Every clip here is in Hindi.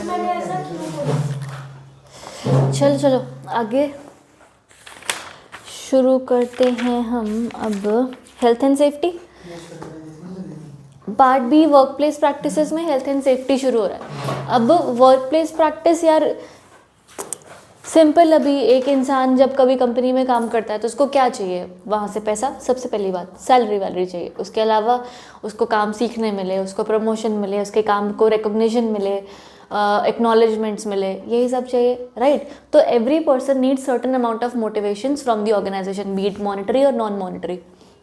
मैंने ऐसा क्यों बोला? चलो चलो आगे शुरू करते हैं हम अब। Health and safety part B, work place practices में हेल्थ एंड सेफ्टी शुरू हो रहा है। अब वर्क प्लेस प्रैक्टिस यार सिंपल, अभी एक इंसान जब कभी कंपनी में काम करता है तो उसको क्या चाहिए वहाँ से? पैसा, सबसे पहली बात सैलरी वैलरी चाहिए। उसके अलावा उसको काम सीखने मिले, उसको प्रमोशन मिले, उसके काम को रिकॉग्निशन मिले, एक्नॉलेजमेंट्स मिले, यही सब चाहिए, राइट? तो every person needs certain amount of motivations from the organization, be it monetary और नॉन मॉनिटरी,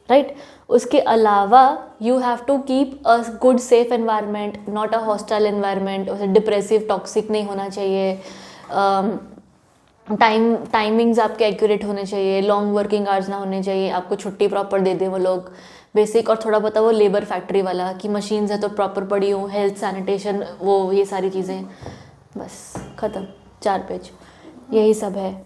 राइट? उसके अलावा you have to keep a good safe environment, not a hostile environment. उसे डिप्रेसिव टॉक्सिक नहीं होना चाहिए, टाइमिंग्स आपके एक्यूरेट होने चाहिए, लॉन्ग वर्किंग आवर्स ना होने चाहिए, आपको छुट्टी प्रॉपर दे दें वो लोग, बेसिक। और थोड़ा बहुत वो लेबर फैक्ट्री वाला कि मशीन्स है तो प्रॉपर पड़ी हो, हेल्थ सैनिटेशन, वो ये सारी चीज़ें, बस ख़त्म, 4 पेज, यही सब है।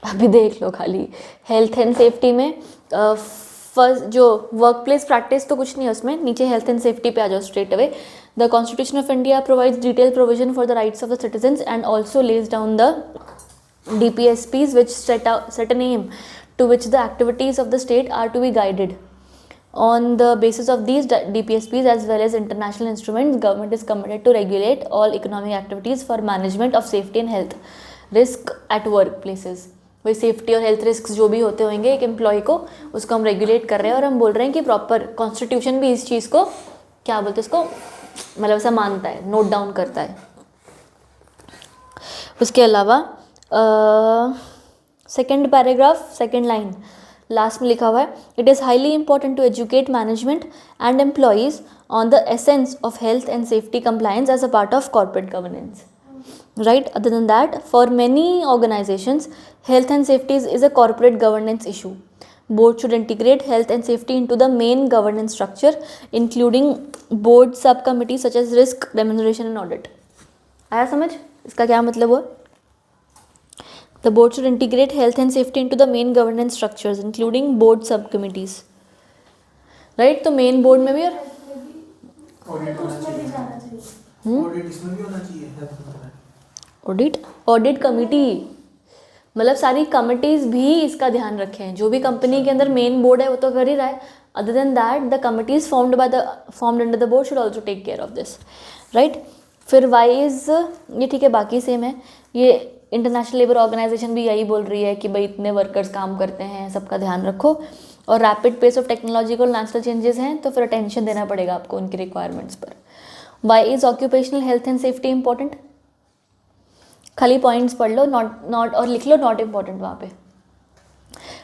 अभी देख लो खाली हेल्थ एंड सेफ्टी में फर्स्ट जो वर्क प्लेस प्रैक्टिस तो कुछ नहीं है उसमें, नीचे हेल्थ एंड सेफ्टी पे आ जाओ straight away. The constitution of India provides detail provision for the rights of the citizens and also lays down the DPSPs which set an aim to which the activities of the state are to be guided. On the basis of these DPSPs as well as international instruments, government is committed to regulate all economic activities for management of safety and health risk at workplaces. वही सेफ्टी और हेल्थ रिस्क जो भी होते होंगे एक एम्प्लॉय को, उसको हम रेगुलेट कर रहे हैं। और हम बोल रहे हैं कि प्रॉपर कॉन्स्टिट्यूशन भी इस चीज़ को क्या बोलते हैं, इसको मतलब ऐसा मानता है, नोट डाउन करता है। उसके अलावा second paragraph second line last में लिखा हुआ है, it is highly important to educate management and employees on the essence of health and safety compliance as a part of corporate governance, right? Other than that, for many organizations, health and safety is a corporate governance issue. Board should integrate health and safety into the main governance structure, including board subcommittees such as risk, remuneration and audit. आया समझ इसका क्या मतलब हुआ? The board should integrate health and safety into the main governance structures, including board subcommittees. Right? तो main board में भी और उसमें भी जाना चाहिए। ऑडिट इसमें भी होना चाहिए हेल्थ का। ऑडिट कमिटी, मतलब सारी कमिटीज़ भी इसका ध्यान रखें। जो भी कंपनी के अंदर मेन बोर्ड है वो तो कर ही रहा है, other than that the committees formed under the board should also take care of this, right? फिर वाइज ये ठीक है, बाकी सेम है। ये इंटरनेशनल लेबर ऑर्गेनाइजेशन भी यही बोल रही है कि भाई इतने वर्कर्स काम करते हैं, सबका ध्यान रखो। और rapid pace of technological national changes हैं तो फिर अटेंशन देना पड़ेगा आपको उनकी रिक्वायरमेंट्स पर। Why is occupational health and safety important? खाली पॉइंट्स पढ़ लो, नॉट और लिख लो नॉट इम्पॉर्टेंट वहाँ पे।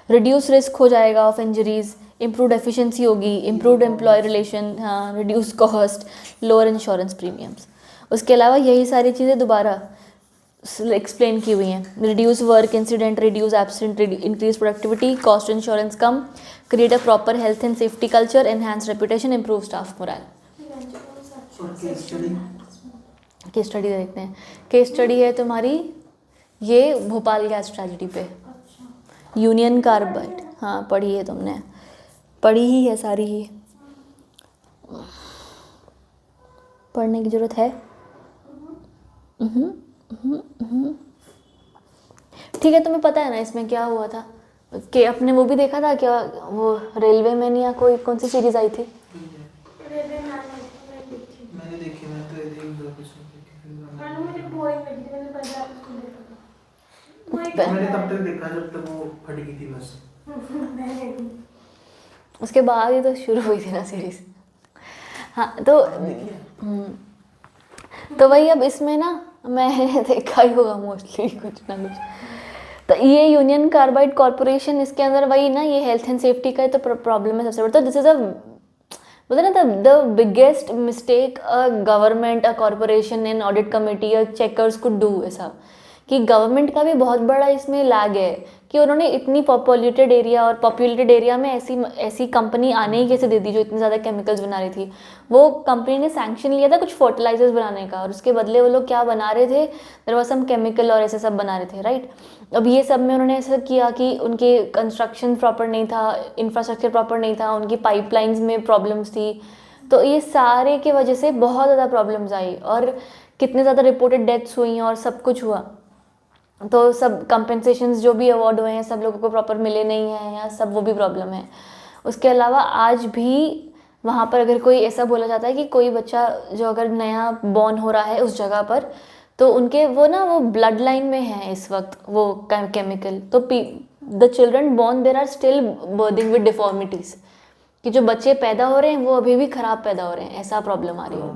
रिड्यूस रिस्क हो जाएगा ऑफ इंजरीज, इम्प्रूवड एफिशिएंसी होगी, इम्प्रूवड एम्प्लॉय रिलेशन, हाँ, reduce cost, lower insurance premiums. उसके अलावा यही सारी चीज़ें दोबारा एक्सप्लेन की हुई हैं। Reduce work incident, reduce absent, increase productivity, cost insurance come, create a proper health and safety culture, enhance reputation, improve staff moral. Case study देखते हैं। केस स्टडी है तुम्हारी ये भोपाल गैस ट्रेजेडी पे, यूनियन कार्बाइड, हाँ पढ़ी है तुमने, पढ़ी ही है सारी ही, पढ़ने की ज़रूरत है। ठीक है, तुम्हें पता है ना इसमें क्या हुआ था कि अपने वो भी देखा था क्या, वो रेलवे मैन या कोई कौन सी सीरीज आई थी? मैंने देखी, मैं तो एक दो कुछ मुझे बोरिंग लगी थी, मैंने पहले आपको देखा था। मैंने तब तक देखा जब तक वो फट गई थी बस। उसके बाद ही तो शुरू हुई थी ना सीरीज। हाँ तो वही अब इसमें ना मैंने देखा ही होगा मोस्टली कुछ ना कुछ। तो ये यूनियन कार्बाइड कॉरपोरेशन, इसके अंदर वही ना ये हेल्थ एंड सेफ्टी का तो प्रॉब्लम है सबसे बड़ा। तो दिस इज अ बोलते ना the biggest mistake a government, a corporation and audit committee, a checkers could do, ऐसा कि गवर्नमेंट का भी बहुत बड़ा इसमें लैग है कि उन्होंने इतनी पॉपुलेटेड एरिया में ऐसी कंपनी आने ही कैसे दे दी जो इतनी ज़्यादा केमिकल्स बना रही थी। वो कंपनी ने सैंक्शन लिया था कुछ फर्टिलाइजर्स बनाने का और उसके बदले वो लोग क्या बना रहे थे, देयर वाज सम केमिकल और ऐसे सब बना रहे थे, राइट? अब ये सब में उन्होंने ऐसा किया कि उनके कंस्ट्रक्शन प्रॉपर नहीं था, इंफ्रास्ट्रक्चर प्रॉपर नहीं था, उनकी पाइपलाइंस में प्रॉब्लम्स थी। तो ये सारे की वजह से बहुत ज़्यादा प्रॉब्लम्स आई और कितने ज़्यादा रिपोर्टेड डेथ्स हुई और सब कुछ हुआ, तो सब कंपेंसेशंस जो भी अवार्ड हुए हैं सब लोगों को प्रॉपर मिले नहीं हैं या सब, वो भी प्रॉब्लम है। उसके अलावा आज भी वहाँ पर अगर कोई ऐसा बोला जाता है कि कोई बच्चा जो अगर नया बॉर्न हो रहा है उस जगह पर, तो उनके वो ना वो ब्लड लाइन में है इस वक्त वो केमिकल, तो the children born there are still birthing with deformities, कि जो बच्चे पैदा हो रहे हैं वो अभी भी ख़राब पैदा हो रहे हैं, ऐसा प्रॉब्लम आ रही है।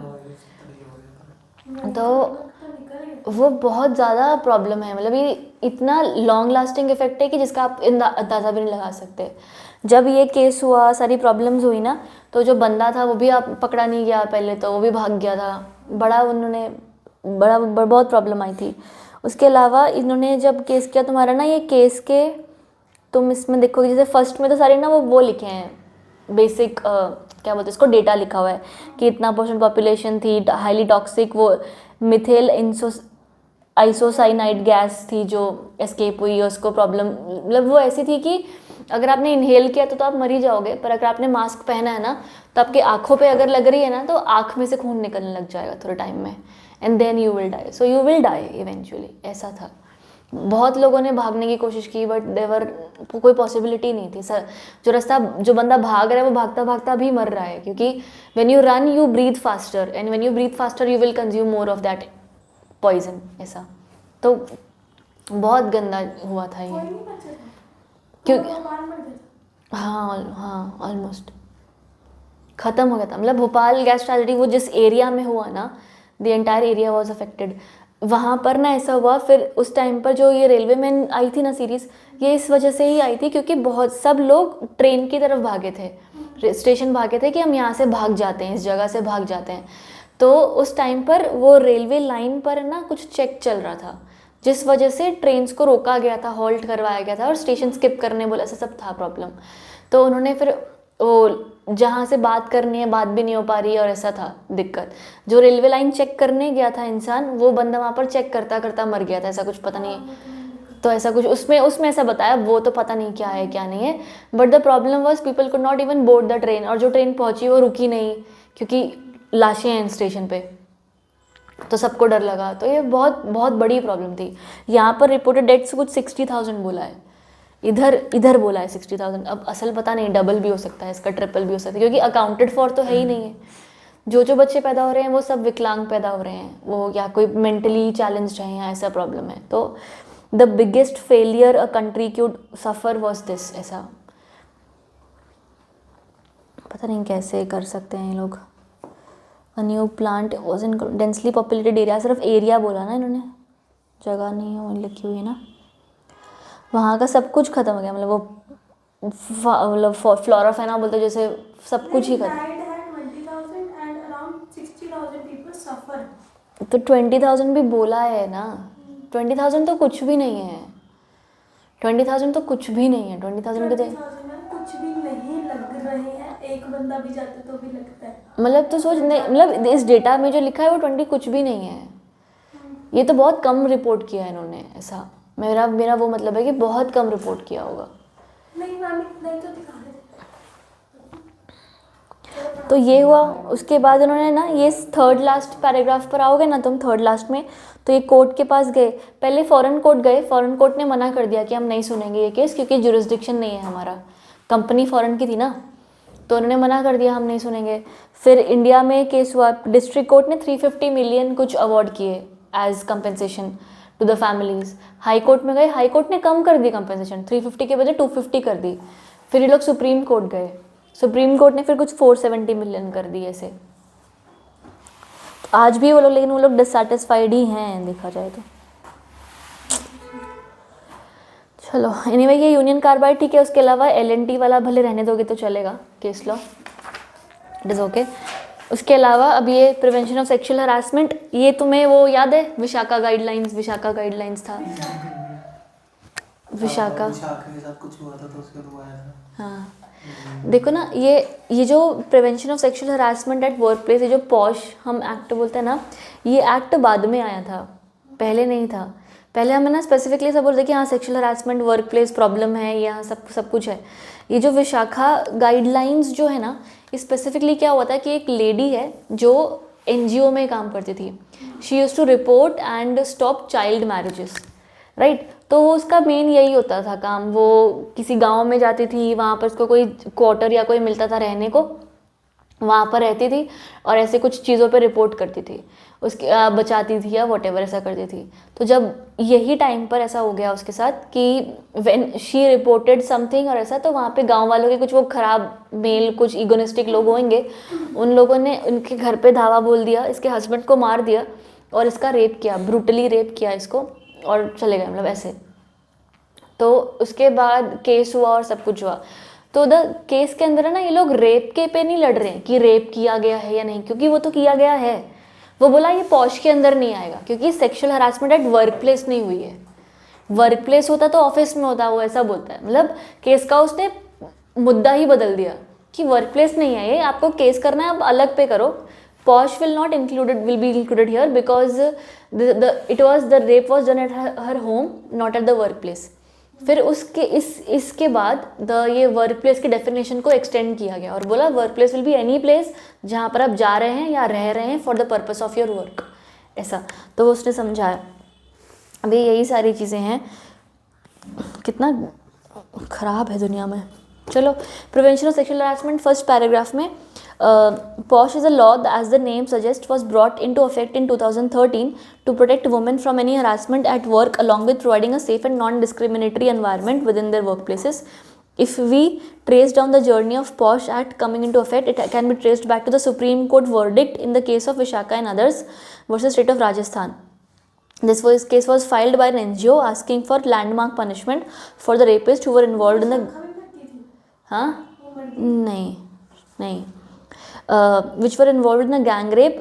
तो वो बहुत ज़्यादा प्रॉब्लम है, मतलब ये इतना लॉन्ग लास्टिंग इफेक्ट है कि जिसका आप अंदाज़ा भी नहीं लगा सकते। जब ये केस हुआ, सारी प्रॉब्लम्स हुई ना, तो जो बंदा था वो भी आप पकड़ा नहीं गया पहले, तो वो भी भाग गया था, बहुत प्रॉब्लम आई थी। उसके अलावा इन्होंने जब केस किया तुम्हारा ना, ये केस के तुम इसमें देखोगे जैसे फर्स्ट में तो सारे ना वो लिखे हैं बेसिक क्या बोलते हैं इसको, डेटा लिखा हुआ है कि इतना % पॉपुलेशन थी, हाईली टॉक्सिक वो मिथेल आइसोसाइनाइड गैस थी जो एस्केप हुई, उसको प्रॉब्लम, मतलब वो ऐसी थी कि अगर आपने इनहेल किया तो आप मर ही जाओगे, पर अगर आपने मास्क पहना है ना तो आपकी आँखों पे अगर लग रही है ना तो आँख में से खून निकलने लग जाएगा थोड़े टाइम में, and then you will die, so you will die eventually, ऐसा था। बहुत लोगों ने भागने की कोशिश की बट देवर कोई पॉसिबिलिटी नहीं थी सर। जो बंदा भाग रहा है वो भागता भागता भी मर रहा है, क्योंकि when you run you breathe faster, and when you breathe faster you will consume more of that poison, ऐसा। तो बहुत गंदा हुआ था ये, क्योंकि हाँ ऑलमोस्ट ख़त्म हो गया था। मतलब भोपाल गैस ट्रेजेडी वो जिस एरिया में हुआ ना, the entire area was affected. वहाँ पर ना ऐसा हुआ, फिर उस टाइम पर जो ये रेलवे मैन आई थी ना सीरीज़, ये इस वजह से ही आई थी क्योंकि बहुत सब लोग ट्रेन की तरफ भागे थे, स्टेशन भागे थे कि हम यहाँ से भाग जाते हैं, इस जगह से भाग जाते हैं। तो उस टाइम पर वो रेलवे लाइन पर ना कुछ चेक चल रहा था, जिस वजह से ट्रेन्स को रोका गया था, हॉल्ट करवाया गया था और स्टेशन स्किप करने बोला, ऐसा सब था प्रॉब्लम। तो उन्होंने फिर वो जहाँ से बात करनी है बात भी नहीं हो पा रही है, और ऐसा था दिक्कत। जो रेलवे लाइन चेक करने गया था इंसान, वो बंदा वहाँ पर चेक करता करता मर गया था, ऐसा कुछ पता नहीं है। तो ऐसा कुछ उसमें ऐसा बताया, वो तो पता नहीं क्या है क्या नहीं है, but the problem was people could not even board the train, और जो ट्रेन पहुँची वो रुकी नहीं क्योंकि लाशें हैं स्टेशन पे, तो सबको डर लगा। तो ये बहुत बहुत बड़ी प्रॉब्लम थी। यहाँ पर रिपोर्टेड डेथ्स कुछ 60,000 बोला है, इधर बोला है 60,000। अब असल पता नहीं, डबल भी हो सकता है इसका, ट्रिपल भी हो सकता है, क्योंकि अकाउंटेड फॉर तो है ही नहीं है। जो बच्चे पैदा हो रहे हैं वो सब विकलांग पैदा हो रहे हैं, वो या कोई मेंटली चैलेंज्ड है या ऐसा प्रॉब्लम है। तो the biggest failure a country could suffer was this, ऐसा पता नहीं कैसे कर सकते हैं ये लोग। A new plant was in densely populated area, सिर्फ एरिया बोला ना इन्होंने, जगह नहीं है लिखी हुई है ना। वहाँ का सब कुछ खत्म हो गया, मतलब वो मतलब फ्लोरा फाइना बोलते जैसे सब कुछ ही खत्म। तो 20,000 भी बोला है ना, 20,000 तो कुछ भी नहीं है, 20,000 तो कुछ भी नहीं है, 20,000 के तो कुछ भी नहीं लग रहे हैं, एक बंदा भी जाते तो भी लगता है। मतलब तो सोच नहीं, मतलब इस डेटा में जो लिखा है वो 20 कुछ भी नहीं है। ये तो बहुत कम रिपोर्ट किया है इन्होंने, ऐसा मेरा वो मतलब है कि बहुत कम रिपोर्ट किया होगा। नहीं तो दिखा रहे। तो ये हुआ। उसके बाद उन्होंने ना ये थर्ड लास्ट पैराग्राफ पर आओगे ना तुम, थर्ड लास्ट में, तो ये कोर्ट के पास गए। पहले फॉरेन कोर्ट गए, फॉरेन कोर्ट ने मना कर दिया कि हम नहीं सुनेंगे ये केस, क्योंकि जुरिस्डिक्शन नहीं है हमारा, कंपनी फॉरेन की थी ना, तो उन्होंने मना कर दिया हम नहीं सुनेंगे। फिर इंडिया में केस हुआ, डिस्ट्रिक्ट कोर्ट ने 350 मिलियन कुछ अवार्ड किए as compensation to the families. High court में गए, हाई कोर्ट ने कम कर दी कंपेंसेशन, 350 के बजाय 250 कर दी। फिर ये लोग सुप्रीम कोर्ट गए, सुप्रीम कोर्ट ने फिर कुछ 470 मिलियन कर दी ऐसे। आज भी वो लोग, लेकिन वो लोग डिससेटिस्फाइड ही हैं देखा जाए तो। चलो एनीवे, ये यूनियन कार्बाइड ठीक है। उसके अलावा LNT वाला भले रहने दोगे तो चलेगा, case law, it is okay. उसके अलावा अब ये प्रिवेंशन ऑफ सेक्सुअल हरासमेंट, ये तुम्हें वो याद है विशाखा गाइडलाइंस था, विशाखा के साथ कुछ हुआ था तो उसके बाद वो आया था। हाँ देखो ना, ये जो prevention of sexual harassment at work place, ये जो पॉश हम एक्ट बोलते हैं ना, ये एक्ट बाद में आया था, पहले नहीं था। पहले हमें ना स्पेसिफिकली सब बोलते कि हाँ sexual harassment work place problem है, यहाँ सब कुछ है। ये जो विशाखा गाइडलाइंस जो है ना, स्पेसिफिकली क्या हुआ था कि एक लेडी है जो NGO में काम करती थी. She use to report and stop child marriages, right. तो उसका मेन यही होता था काम. वो किसी गांव में जाती थी, वहाँ पर उसको कोई क्वार्टर या कोई मिलता था रहने को, वहाँ पर रहती थी और ऐसे कुछ चीज़ों पे रिपोर्ट करती थी, उसके बचाती थी या वॉटेवर ऐसा करती थी. तो जब यही टाइम पर ऐसा हो गया उसके साथ कि व्हेन शी रिपोर्टेड समथिंग और ऐसा, तो वहाँ पे गांव वालों के कुछ वो खराब मेल, कुछ इगोनिस्टिक लोग होंगे, उन लोगों ने उनके घर पे धावा बोल दिया, इसके हस्बैंड को मार दिया और इसका रेप किया, ब्रूटली रेप किया इसको और चले गए, मतलब ऐसे. तो उसके बाद केस हुआ और सब कुछ हुआ. तो द केस के अंदर है ना, ये लोग रेप के पे नहीं लड़ रहे हैं कि रेप किया गया है या नहीं, क्योंकि वो तो किया गया है. वो बोला ये पॉश के अंदर नहीं आएगा क्योंकि sexual harassment at work place नहीं हुई है. वर्क प्लेस होता तो ऑफिस में होता, वो ऐसा बोलता है. मतलब केस का उसने मुद्दा ही बदल दिया कि वर्क प्लेस नहीं है ये, आपको केस करना है, आप अलग पे करो. Posh will not included, will be included here because the rape was done at her home, not at the work place. फिर उसके इसके बाद ये वर्क प्लेस की डेफिनेशन को एक्सटेंड किया गया और बोला work place will be any place जहाँ पर आप जा रहे हैं या रह रहे हैं for the purpose of your work, ऐसा. तो वो उसने समझाया. अभी यही सारी चीज़ें हैं. कितना ख़राब है दुनिया में. चलो, prevention of sexual harassment, first paragraph में POSH is a law that, as the name suggests, was brought into effect in 2013 to protect women from any harassment at work, along with providing a safe and non-discriminatory environment within their workplaces. If we trace down the journey of POSH Act coming into effect, it can be traced back to the Supreme Court verdict in the case of Vishaka and others versus State of Rajasthan. This case was filed by an NGO asking for landmark punishment for the rapists who were involved in the. हाँ, नहीं. Which were involved in a gang rape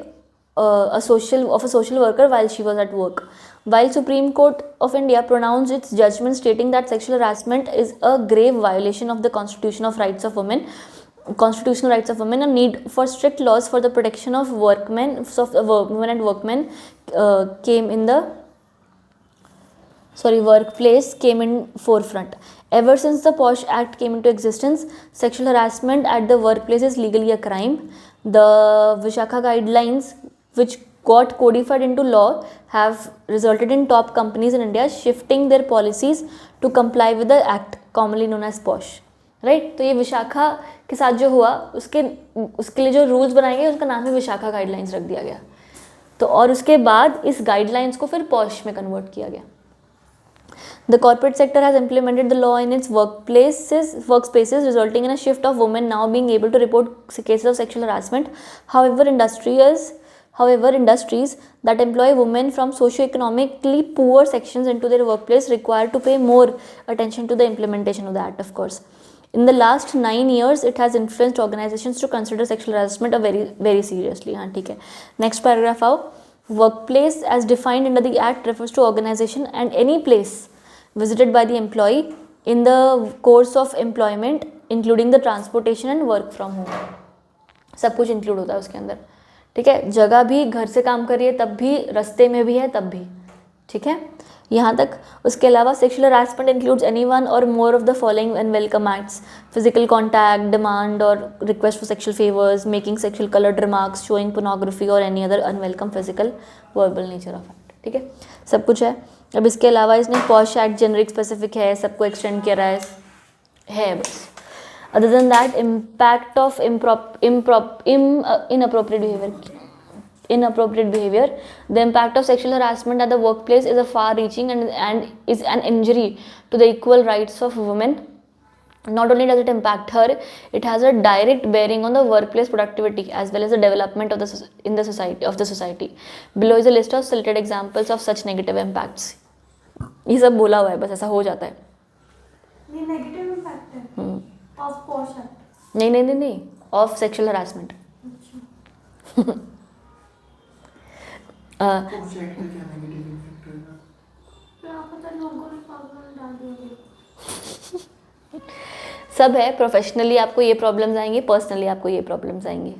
of a social worker while she was at work. While Supreme Court of India pronounced its judgment stating that sexual harassment is a grave violation of the constitutional rights of women, a need for strict laws for the protection of women and workmen workplace came in forefront. Ever since the POSH Act came into existence, sexual harassment at the workplace is legally a crime. The Vishaka guidelines, which got codified into law, have resulted in top companies in India shifting their policies to comply with the act, commonly known as POSH. Right. तो ये विशाखा के साथ जो हुआ, उसके लिए जो रूल्स बनाए गए उसका नाम है विशाखा गाइडलाइंस रख दिया गया. तो और उसके बाद इस गाइडलाइंस को फिर पॉश में कन्वर्ट किया गया. The corporate sector has implemented the law in its workspaces, resulting in a shift of women now being able to report cases of sexual harassment. However, industries that employ women from socio-economically poor sections into their workplace require to pay more attention to the implementation of the act, of course. In the last 9 years, it has influenced organizations to consider sexual harassment very, very seriously. हाँ, ठीक है. Next paragraph आओ. Workplace as defined under the act refers to organization and any place visited by the employee in the course of employment, including the transportation and work from home. सब कुछ इंक्लूड होता है उसके अंदर. ठीक है. जगह भी, घर से काम करिए तब भी, रास्ते में भी है तब भी. ठीक है, यहाँ तक. उसके अलावा sexual harassment includes anyone or more of the following unwelcome acts: physical contact, demand or request for sexual favours, making sexual coloured remarks, showing pornography or any other unwelcome physical verbal nature of act. ठीक है, सब कुछ है. अब इसके अलावा इसने पॉश एक्ट जेनरिक स्पेसिफिक है, सबको एक्सटेंड किया रहा है बस. Other than that, impact of inappropriate behavior, the impact of sexual harassment at the workplace is a far-reaching and is an injury to the equal rights of women. Not only does it impact her, it has a direct bearing on the workplace productivity as well as the development of the society. Below is a list of selected examples of such negative impacts. ये सब बोला हुआ है, बस ऐसा हो जाता है. ये नेगेटिव इम्पैक्ट है ऑफ पॉश एक्ट. नहीं, of sexual harassment. POSH act का क्या नेगेटिव इफेक्ट होगा? क्या पता, लोगों ने पागल डाल दिया. सब है. प्रोफेशनली आपको ये प्रॉब्लम्स आएंगे, पर्सनली आपको ये प्रॉब्लम्स आएंगे.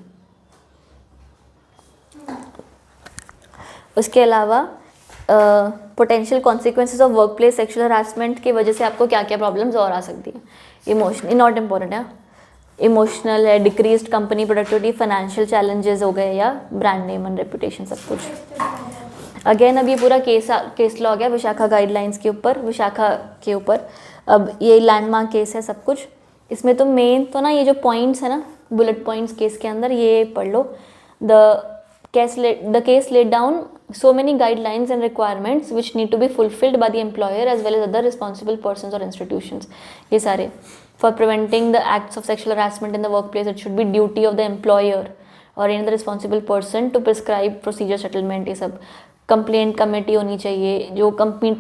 उसके अलावा potential consequences of work place sexual harassment की वजह से आपको क्या क्या प्रॉब्लम्स और आ सकती हैं. इमोशनली नॉट इम्पोर्टेंट है. इमोशनल है, decreased company productivity, financial challenges हो गए, या ब्रांड नेम एंड रेपुटेशन, सब कुछ। अगेन अब ये पूरा केस लॉ गया विशाखा गाइडलाइंस के ऊपर, विशाखा के ऊपर। अब ये लैंडमार्क केस है सब कुछ। इसमें तो मेन तो ना ये जो पॉइंट्स है ना, बुलेट पॉइंट्स केस के अंदर, ये पढ़ लो। The case laid down so many guidelines and requirements which need to be fulfilled by the employer as well as other responsible persons or institutions. ये सारे for preventing the acts of sexual harassment in the workplace, it should be duty of the employer or any other responsible person to prescribe procedure settlement। ये सब कंप्लेंट कमेटी होनी चाहिए, जो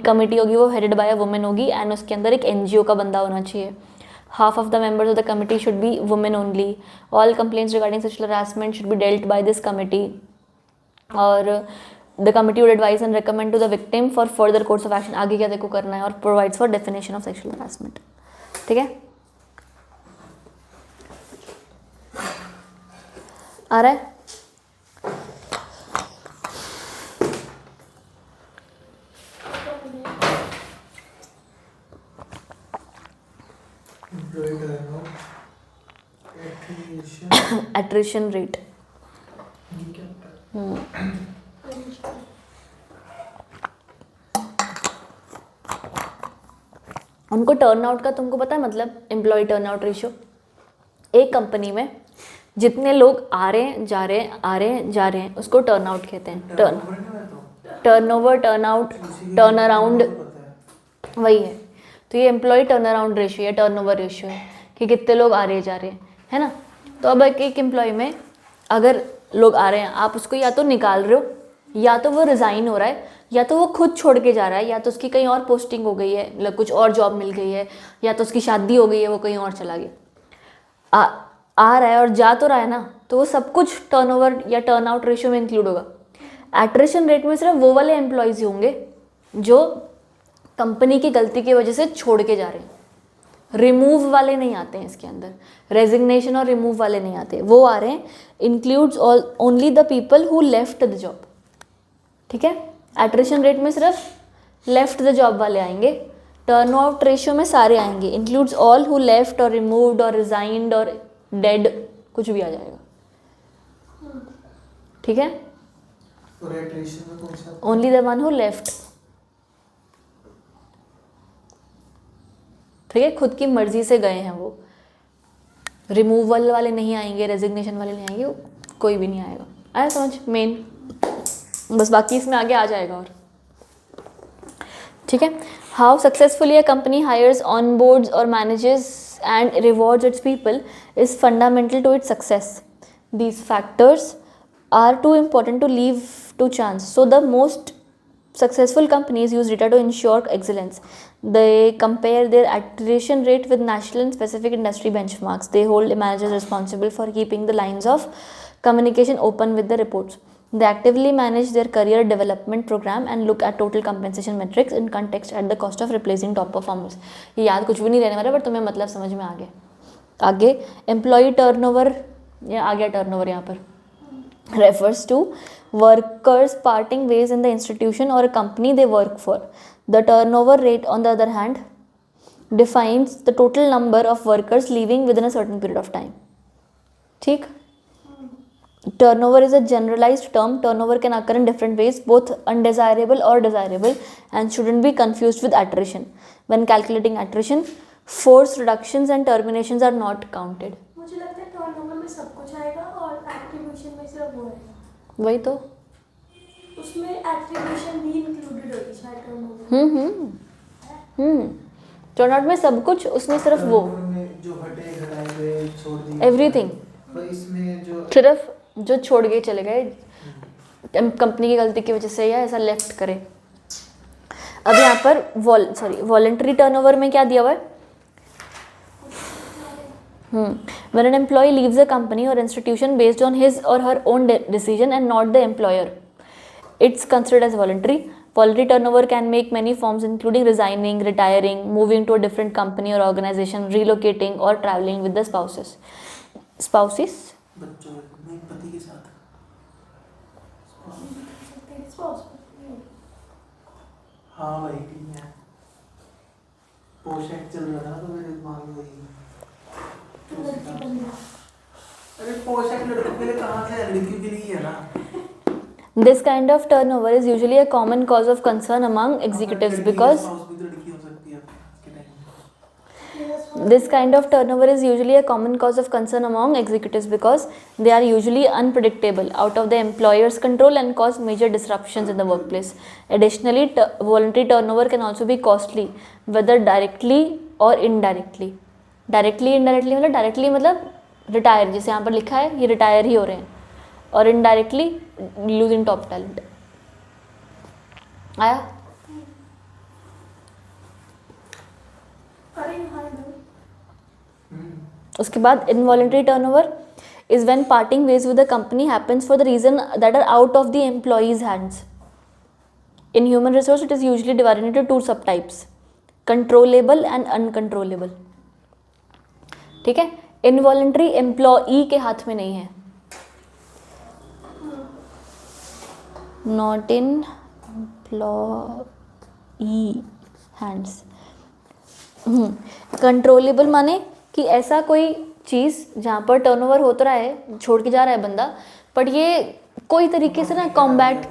कमेटी होगी वो हेडेड बाय अ वुमेन होगी एंड उसके अंदर एक एनजीओ का बंदा होना चाहिए। Half of the members of the committee should be women only. All complaints regarding sexual harassment should be dealt by this committee. और the committee would advise and recommend to the victim for further course of action, आगे क्या देखो करना है, और provides for definition of sexual harassment। ठीक है, आ रहा है? Employee turnover, attrition, attrition rate। ये क्या होता है? उनको टर्नआउट का तुमको पता है मतलब, एम्प्लॉय टर्नआउट रेशियो। एक कंपनी में जितने लोग आ रहे हैं जा रहे हैं आ रहे हैं जा रहे हैं, उसको टर्नआउट कहते हैं। टर्नओवर, टर्नआउट, टर्न अराउंड, वही है। तो ये एम्प्लॉय टर्न अराउंड रेशियो या टर्नओवर रेशियो है कि कितने लोग आ रहे जा रहे हैं, है ना। तो अब एक एम्प्लॉय में अगर लोग आ रहे हैं, आप उसको या तो निकाल रहे हो, या तो वो रिज़ाइन हो रहा है, या तो वो खुद छोड़ के जा रहा है, या तो उसकी कहीं और पोस्टिंग हो गई है, मतलब कुछ और जॉब मिल गई है, या तो उसकी शादी हो गई है, वो कहीं और चला गया। आ रहा है और जा तो रहा है ना, तो वो सब कुछ टर्नओवर या टर्नआउट रेशियो में इंक्लूड होगा। एट्रिशन रेट में सिर्फ वो वाले एम्प्लॉयज़ ही होंगे जो कंपनी की गलती की वजह से छोड़ के जा रहे हैं। रिमूव वाले नहीं आते हैं इसके अंदर, रेजिग्नेशन और रिमूव वाले नहीं आते, वो आ रहे हैं includes only the people who left the job. ठीक है, एट्रिशन रेट में सिर्फ लेफ्ट द जॉब वाले आएंगे, टर्नआउट रेशियो में सारे आएंगे, इंक्लूड्स ऑल हु लेफ्ट और रिमूव्ड और रिजाइंड और डेड, कुछ भी आ जाएगा। ठीक है, और attrition में कौन सा? Only the one who left. ठीक है, खुद की मर्जी से गए हैं वो, रिमूवल वाले नहीं आएंगे, रेजिग्नेशन वाले नहीं आएंगे, कोई भी नहीं आएगा। आया समझ मेन, बस बाकी इसमें आगे आ जाएगा। और ठीक है, how successfully a company hires on boards और manages and rewards its people is fundamental to its success. These factors are too important to leave to chance, so the most successful companies use data to ensure excellence. They compare their attrition rate with national and specific industry benchmarks. They hold managers responsible for keeping the lines of communication open with the reports. They actively manage their career development program and look at total compensation metrics in context at the cost of replacing top performers. ये याद कुछ भी नहीं रहने वाला, पर तुम्हें मतलब समझ में आ गया। आगे एम्प्लॉय टर्नओवर, या आ गया टर्नओवर यहाँ पर, refers to workers parting ways in the institution or a company they work for. The turnover rate, on the other hand, defines the total number of workers leaving within a certain period of time. ठीक, turnover is a generalized term. Turnover can occur in different ways, both undesirable or desirable, and shouldn't be confused with attrition. When calculating attrition, forced reductions and terminations are not counted. मुझे लगता है टर्नओवर में सब कुछ आएगा और एट्रीब्यूशन में सिर्फ वो आएगा। वही तो, उसमें एट्रीब्यूशन भी इंक्लूडेड होगी शायद टर्नओवर। टर्नआउट में सब कुछ, उसमें सिर्फ वो Turnover में जो हटे घटाए गए छोड़ दिए, एवरीथिंग, पर इसमें जो सिर्फ जो छोड़ के चले गए कंपनी की गलती की वजह से या ऐसा लेफ्ट करे। अब यहाँ पर वॉलंटरी टर्नओवर में क्या दिया हुआ है? When an employee leaves a company or institution based on his or her own decision and not the employer, it's considered as voluntary. Voluntary turnover can make many forms, including resigning, retiring, moving to a different company or organization, relocating, or traveling with the spouses. Spouses? बच्चों में पति के साथ हाँ भाई ठीक है, पोस्ट चल रहा था ना, तो मेरे दिमाग में वही लड़की बन गया। अरे पोशाक लड़कों के लिए कहाँ से है, लड़कियों के लिए ही है ना। This kind of turnover is usually a common cause of concern among executives because लड़की हो सकती है इसके टाइम में। मेरा स्वाद this kind of turnover is usually a common cause of concern among executives because they are usually unpredictable, out of the employer's control and cause major disruptions in the workplace. Additionally, voluntary turnover can also be costly, whether directly or indirectly. Directly indirectly मतलब directly मतलब retire, जैसे यहाँ पर लिखा है ये retire ही हो रहे हैं, और indirectly losing top talent. आया? अरे हाँ भाई। उसके बाद involuntary turnover is when parting ways with the company happens for the reasons that are out of the employees hands. In human resource it is usually divided into two sub types, controllable and uncontrollable. ठीक है, इनवॉलेंट्री एम्प्लॉई के हाथ में नहीं है, not in employee hands. Controllable माने कि ऐसा कोई चीज़ जहाँ पर टर्नओवर होता रहा है, छोड़ के जा रहा है बंदा, बट ये कोई तरीके से ना कॉम्बैट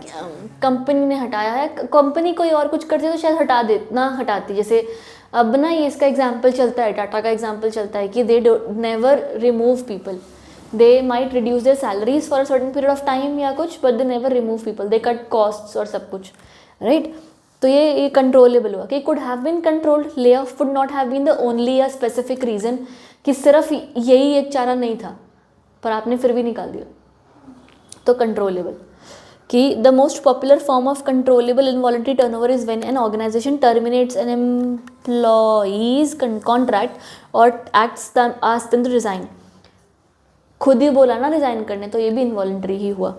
कंपनी ने हटाया है. कंपनी कोई और कुछ करती तो शायद हटा दे ना हटाती. जैसे अब ना ये इसका एग्जांपल चलता है, टाटा का एग्जांपल चलता है कि they never remove people. They might reduce their salaries for a certain period of time या कुछ, but they never remove people. They cut costs और सब कुछ, राइट. तो ये कंट्रोलेबल हुआ कि could have been controlled. Lay off would not have been the only या स्पेसिफिक रीज़न कि सिर्फ यही एक चारा नहीं था पर आपने फिर भी निकाल दिया. तो कंट्रोलेबल कि the most popular form of controllable involuntary turnover is when an organisation terminates an employee's contract or acts asks them to resign. खुद ही बोला ना रिजाइन करने, तो ये भी इनवॉलंटरी ही हुआ.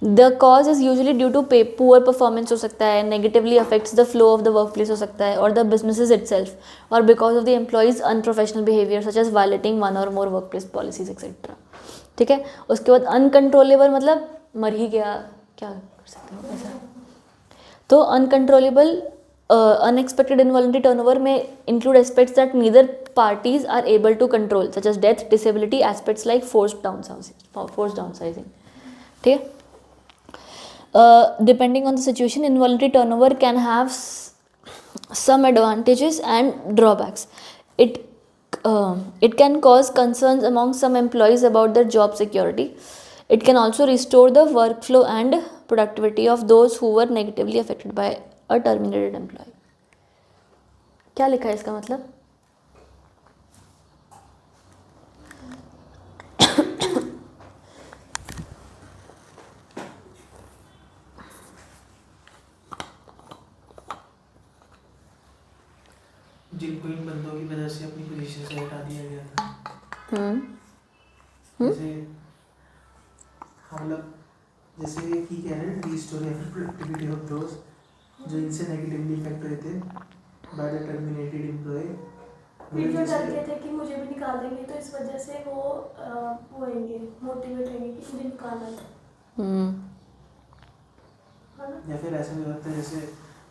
The cause is usually due to poor performance हो सकता है, negatively affects the flow of the workplace हो सकता है, और द बिजनेसेस इटसेल्फ, और because of the employee's unprofessional behaviour such as violating one or more workplace policies etcetera. ठीक है, उसके बाद अनकंट्रोलेबल मतलब मर ही गया, क्या कर सकते हो ऐसा. तो अनकंट्रोलेबल अनएक्सपेक्टेड इनवॉलंटरी टर्नओवर में include aspects that neither parties are able to control, such as death, disability, aspects like forced downsizing. ठीक है. Depending on the situation, involuntary turnover can have some advantages and drawbacks. It can cause concerns among some employees about their job security. It can also restore the workflow and productivity of those who were negatively affected by a terminated employee. क्या लिखा है इसका मतलब? जिनको इन बंदों की वजह से अपनी पोजीशन से हटा दिया गया था. जैसे हम लोग जैसे कि कह रहे हैं रिस्टोर या प्रोडक्टिविटी ऑफ दोस जो इनसे नेगेटिवली इफेक्ट हुए थे बाय द टर्मिनेटेड एम्प्लॉय. ये जो डर गए थे कि मुझे भी निकाल देंगे, तो इस वजह से वो होंगे मोटिवेट होंगे कि मुझे निकालना है ना. या फिर ऐसा भी होता है जैसे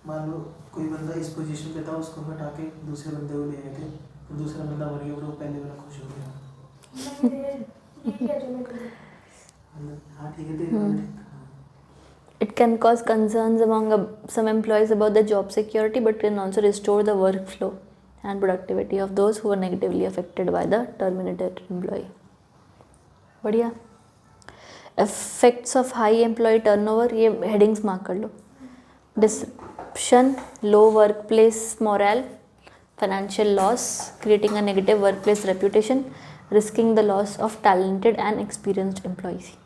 मान लो कोई बंदा इस पोजीशन पे था, उसको हटा के दूसरे बंदे को ले आए थे, तो दूसरा बंदा मर गया और वो पहले वाला खुश हो गया. ये क्या जो मैं करूँ. हाँ ठीक है. It can cause concerns among some employees about their job security, but can also restore the workflow and productivity of those who were negatively affected by the terminated employee. बढ़िया. Effects of high employee turnover, ये headings mark कर लो. Disruption, low workplace morale, financial loss, creating a negative workplace reputation, risking the loss of talented and experienced employees.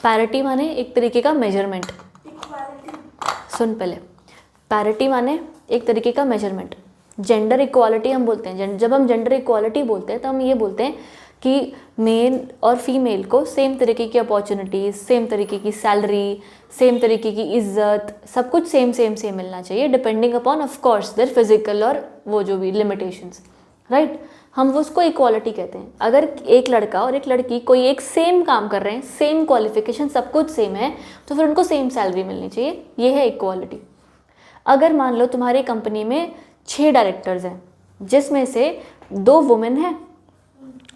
Parity माने एक तरीके का मेजरमेंट. सुन पहले, पैरिटी माने एक तरीके का मेजरमेंट. जेंडर इक्वालिटी हम बोलते हैं. जब हम जेंडर इक्वालिटी बोलते हैं तो हम ये बोलते हैं कि मेल और फीमेल को सेम तरीके की अपॉर्चुनिटीज़, सेम तरीके की सैलरी, सेम तरीके की इज्जत, सब कुछ सेम मिलना चाहिए, depending upon of course their physical और वो जो भी लिमिटेशंस, राइट. हम वो उसको इक्वालिटी कहते हैं. अगर एक लड़का और एक लड़की कोई एक सेम काम कर रहे हैं, सेम क्वालिफिकेशन, सब कुछ सेम है, तो फिर उनको सेम सैलरी मिलनी चाहिए. ये है इक्वालिटी. अगर मान लो तुम्हारी कंपनी में 6 डायरेक्टर्स हैं, जिसमें से 2 वुमेन हैं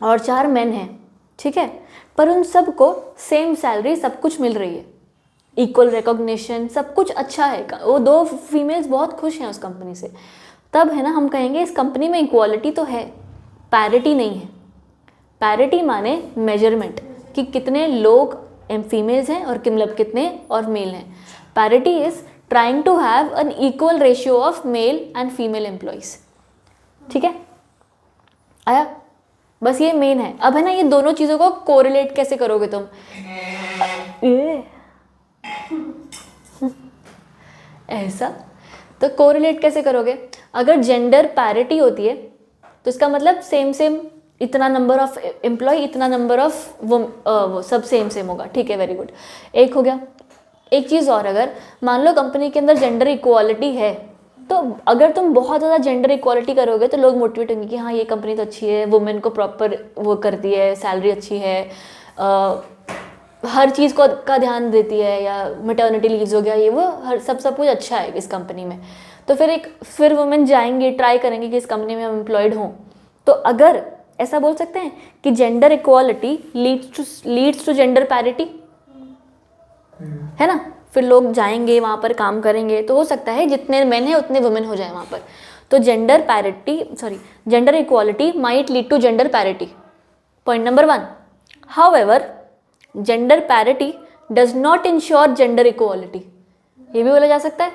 और 4 मेन हैं, ठीक है, पर उन सबको सेम सैलरी सब कुछ मिल रही है, इक्वल रिकॉग्निशन, सब कुछ अच्छा है, वो 2 फीमेल्स बहुत खुश हैं उस कंपनी से, तब है ना हम कहेंगे इस कंपनी में इक्वालिटी तो है, पैरिटी नहीं है। पैरिटी माने मेजरमेंट कि कितने लोग फीमेल्स हैं और मतलब कितने और मेल हैं। Parity is trying to have an equal ratio of male and female employees, ठीक है, आया, बस ये मेन है। अब है ना ये दोनों चीज़ों को कोरिलेट कैसे करोगे तुम, ऐसा, तो कोरिलेट कैसे करोगे, अगर जेंडर पैरिटी होती है तो इसका मतलब सेम सेम, इतना नंबर ऑफ एम्प्लॉय, इतना नंबर ऑफ वो सब सेम सेम होगा, ठीक है, वेरी गुड, एक हो गया। एक चीज़ और, अगर मान लो कंपनी के अंदर जेंडर इक्वालिटी है, तो अगर तुम बहुत ज़्यादा जेंडर इक्वालिटी करोगे तो लोग मोटिवेट होंगे कि हाँ ये कंपनी तो अच्छी है, वुमेन को प्रॉपर वो करती है, सैलरी अच्छी है, हर चीज़ को का ध्यान देती है, या मैटरनिटी लीव्स हो गया, ये वो हर सब कुछ अच्छा है इस कंपनी में, तो फिर वुमेन जाएंगे, ट्राई करेंगे कि इस कंपनी में हम एम्प्लॉयड हों। तो अगर ऐसा बोल सकते हैं कि gender equality leads to gender parity, है ना, फिर लोग जाएंगे वहाँ पर काम करेंगे, तो हो सकता है जितने मेन है उतने वुमेन हो जाए वहाँ पर, तो gender equality might lead to gender parity, point number 1। However gender parity does not ensure gender equality, ये भी बोला जा सकता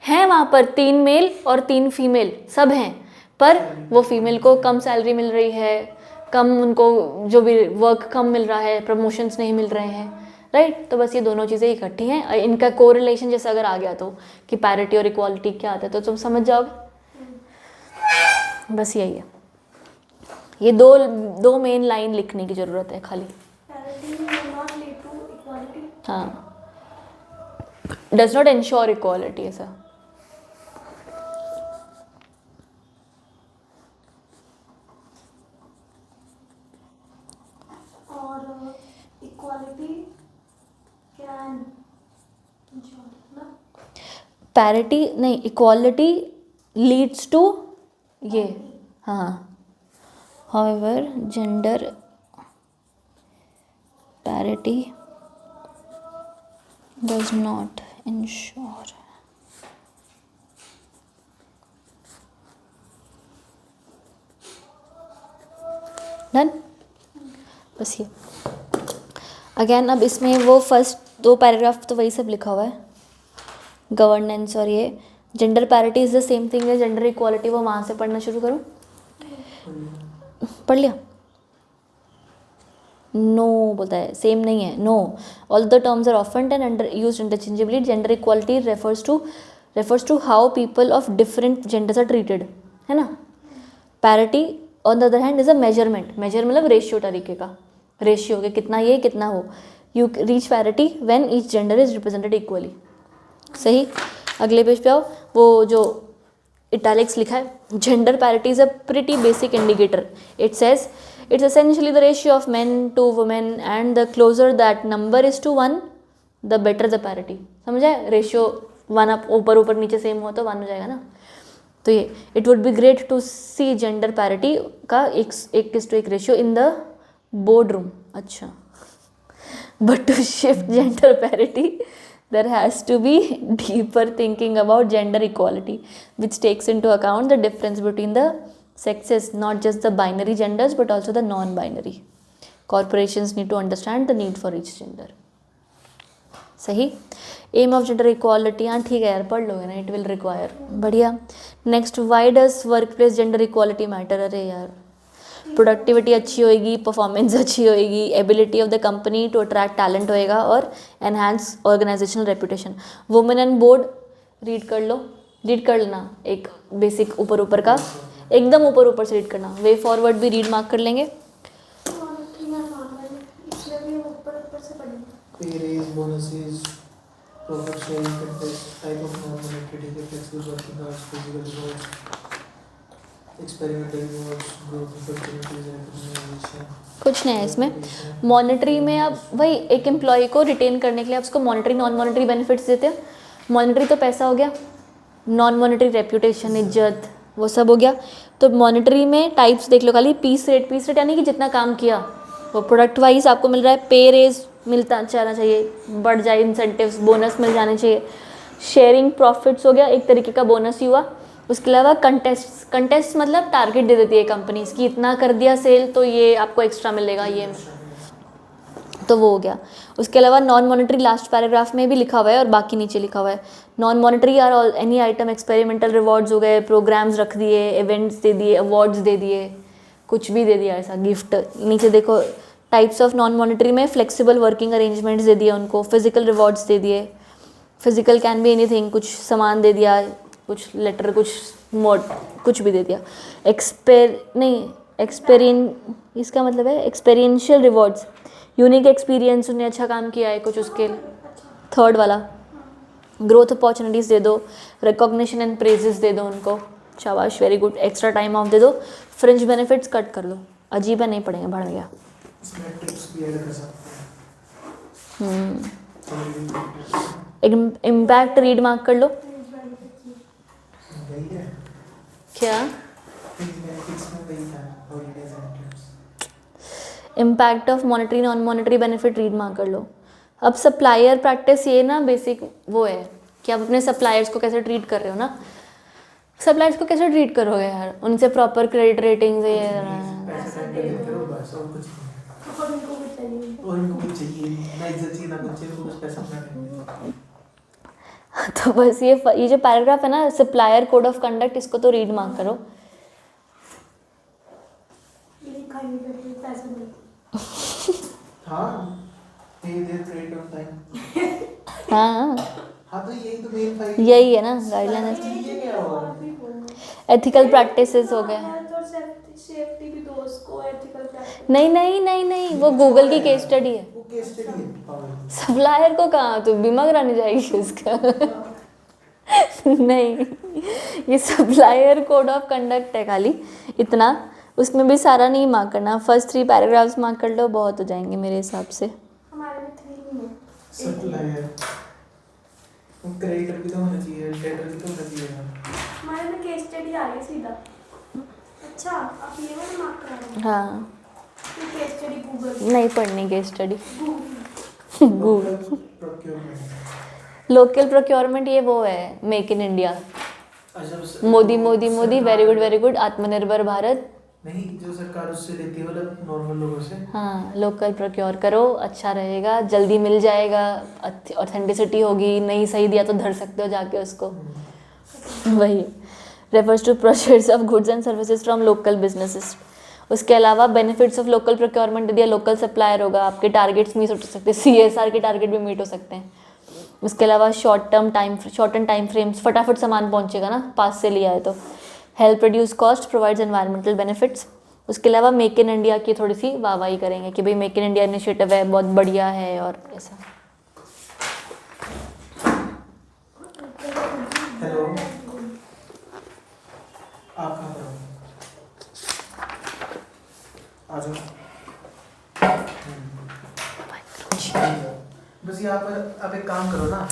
है वहाँ पर 3 मेल और 3 फीमेल सब हैं, पर वो फीमेल को कम सैलरी मिल रही है, कम उनको जो भी वर्क कम मिल रहा है, प्रमोशंस नहीं मिल रहे हैं, राइट। तो बस ये दोनों चीज़ें इकट्ठी हैं, इनका कोरिलेशन जैसे अगर आ गया तो कि पैरिटी और इक्वालिटी क्या आता है तो तुम समझ जाओगे, बस यही है, ये दो मेन लाइन लिखने की ज़रूरत है खाली। Parity will not lead to equality. हाँ, डज नॉट इंश्योर इक्वालिटी, ऐसा। और equality can ensure ना, पैरिटी नहीं, इक्वालिटी लीड्स टू ये, हाँ, however gender parity does not ensure, done, बस ये। अगेन अब इसमें वो फर्स्ट 2 पैराग्राफ तो वही सब लिखा हुआ है, गवर्नेंस और ये gender parity is the same thing है जेंडर इक्वालिटी, वो वहाँ से पढ़ना शुरू करूँ, पढ़ लिया, नो बोलता है, सेम नहीं है, no, all the terms are often and under used interchangeably, gender equality refers to how people of different genders are treated, है ना। Parity on the other hand is a measurement, measure मतलब रेशियो तरीके का, रेशियो के कितना ये कितना हो, you reach parity when each gender is represented equally, सही। अगले पेज पे आओ, वो जो इटैलिक्स लिखा है, gender parity is a pretty basic indicator, it says it's essentially the ratio of men to women and the closer that number is to 1 the better the parity, समझा है, रेशियो 1 अप ऊपर नीचे सेम हो तो 1 हो जाएगा ना, तो ये it would be great to see gender parity का 1:1 ratio in the boardroom, अच्छा, but to shift gender parity there has to be deeper thinking about gender equality which takes into account the difference between the sexes, not just the binary genders but also the non-binary. Corporations need to understand the need for each gender. सही। एम ऑफ जेंडर इक्वालिटी, हाँ ठीक है यार, पढ़ लोगे ना, इट विल रिक्वायर, बढ़िया। Next, why does work place gender equality matter, अरे यार, प्रोडक्टिविटी अच्छी होएगी, परफॉर्मेंस अच्छी होएगी, ability of the company to attract talent होएगा और enhance organizational reputation. Women and board read कर लो, रीड कर लेना, एक बेसिक ऊपर का, एकदम ऊपर से रीड करना, वे फॉरवर्ड भी रीड मार्क कर लेंगे। इसलिए भी ऊपर से पढ़ेंगे। Pay raise, bonuses, profit sharing, type of non-monetary, flexible working hours, physical rewards, experimental rewards, growth opportunities, recognition. कुछ नहीं है इसमें। मॉनेटरी में आप वही एक एम्प्लॉय को रिटेन करने के लिए आप उसको मॉनेटरी नॉन मॉनेटरी बेनिफिट्स देते हैं। मॉनेटरी तो पैसा हो गया, नॉन मॉनेटरी रेप्यूटेशन, इज्जत, वो सब हो गया। तो मॉनेटरी में टाइप्स देख लो खाली, पीस रेट यानी कि जितना काम किया वो प्रोडक्ट वाइज आपको मिल रहा है, पे रेज मिलता जाना चाहिए, बढ़ जाए, इंसेंटिव्स बोनस मिल जाने चाहिए, शेयरिंग प्रॉफिट्स हो गया, एक तरीके का बोनस ही हुआ। उसके अलावा कंटेस्ट मतलब टारगेट दे देती है कंपनीज की, इतना कर दिया सेल तो ये आपको एक्स्ट्रा मिलेगा, ये तो वो हो गया। उसके अलावा नॉन मॉनेटरी लास्ट पैराग्राफ में भी लिखा हुआ है और बाकी नीचे लिखा हुआ है। Non monetary are all any item experimental rewards हो गए, प्रोग्राम्स रख दिए, इवेंट्स दे दिए, अवार्ड्स दे दिए, कुछ भी दे दिया ऐसा गिफ्ट। नीचे देखो टाइप्स ऑफ नॉन मॉनेटरी में फ्लेक्सिबल वर्किंग अरेंजमेंट्स दे दिए उनको, फिजिकल रिवॉर्ड्स दे दिए, फिजिकल कैन बी एनीथिंग, कुछ सामान दे दिया, कुछ लेटर, कुछ मोड, कुछ भी दे दिया। इसका मतलब है एक्सपीरियंशियल रिवॉर्ड्स, यूनिक एक्सपीरियंस, उन्हें अच्छा काम किया है कुछ उसके। थर्ड वाला ग्रोथ अपॉर्चुनिटीज़ दे दो, रिकॉग्निशन एंड प्रेजेस दे दो उनको, शाबाश very good, extra time off दे दो, फ्रिंज बेनिफिट्स कट कर दो, अजीब है नहीं पड़ेंगे, बढ़ गया। इसमें टिप्स भी ऐड कर सकते हैं। इम्पैक्ट रीड मार्क कर लो। वही है, क्या बेनिफिट्स में वही था, holidays and trips. Impact of monetary non monetary benefit read mark कर लो। अब सप्लायर प्रैक्टिस ये ना बेसिक वो है कि आप अपने सप्लायर्स को कैसे ट्रीट कर रहे हो ना, सप्लायर्स को कैसे ट्रीट करोगे यार, उनसे प्रॉपर क्रेडिट रेटिंग्स ये पैसे सेंड करो बस, और कुछ नहीं। और उनको भी चाहिए। और इनको कुछ चाहिए नहीं, ना इज्जत चाहिए ना कुछ चाहिए, उनको बस पैसा अपना देंगे। तो बस ये जो पैराग्राफ है ना, सप्लायर कोड ऑफ कंडक्ट, इसको तो रीड मार्क करो। लिखा ही करके पैसे देते। हाँ, पे देयर क्रेडिट ऑन टाइम। हाँ हाँ तो यही तो मेन फाइल, यही है ना गाइडलाइन। ये क्या हुआ? एथिकल प्रैक्टिसेस हो गए। हेल्थ और सेफ्टी भी दो उसको, एथिकल प्रैक्टिस। नहीं, वो गूगल की केस स्टडी है। वो केस स्टडी है पागल। सप्लायर को कहाँ तो बीमा करानी जाएगी इसका। नहीं, ये सप्लायर कोड ऑफ कंडक्ट है खाली इतना, उसमें भी सारा नहीं मार्क करना, फर्स्ट 3 पैराग्राफ्स मार्क कर लो, बहुत हो जाएंगे मेरे हिसाब से। हमारे में 3 ही है। सप्लायर, वो क्रेडिटर भी तो होना चाहिए, डेटर भी तो होना चाहिए। हमारे में केस स्टडी आ रही है सीधा। अच्छा, आप ये वाला मार्क करा रहे हैं? हाँ, केस स्टडी गूगल। नहीं पढ़नी case study. Google procurement, local procurement ये वो है make in India, Modi, very good, आत्मनिर्भर भारत। नहीं, जो सरकार उससे लेती है, मतलब नॉर्मल लोगों से। हाँ, लोकल प्रोक्योर करो, अच्छा रहेगा, जल्दी मिल जाएगा, ऑथेंटिसिटी होगी, नहीं सही दिया तो धर सकते हो जाके उसको। वही refers to purchase of goods and services from local businesses. उसके अलावा बेनिफिट्स ऑफ लोकल प्रोक्योरमेंट दे दिया, लोकल सप्लायर होगा, आपके टारगेट्स मीट हो सकते हैं, CSR के टारगेट भी मीट हो सकते हैं। उसके अलावा शॉर्ट एंड टाइम फ्रेम्स, फटाफट सामान पहुंचेगा ना, पास से लिया है तो। Help reduce cost, provides environmental benefits. उसके अलावा मेक इन इंडिया की थोड़ी सी वाहवाही करेंगे कि भाई मेक इन इंडिया इनिशिएटिव है, बहुत बढ़िया है और ऐसा। हेलो, आप कहाँ पर हो? आ जाओ। बस यहाँ पर आप एक काम करो ना,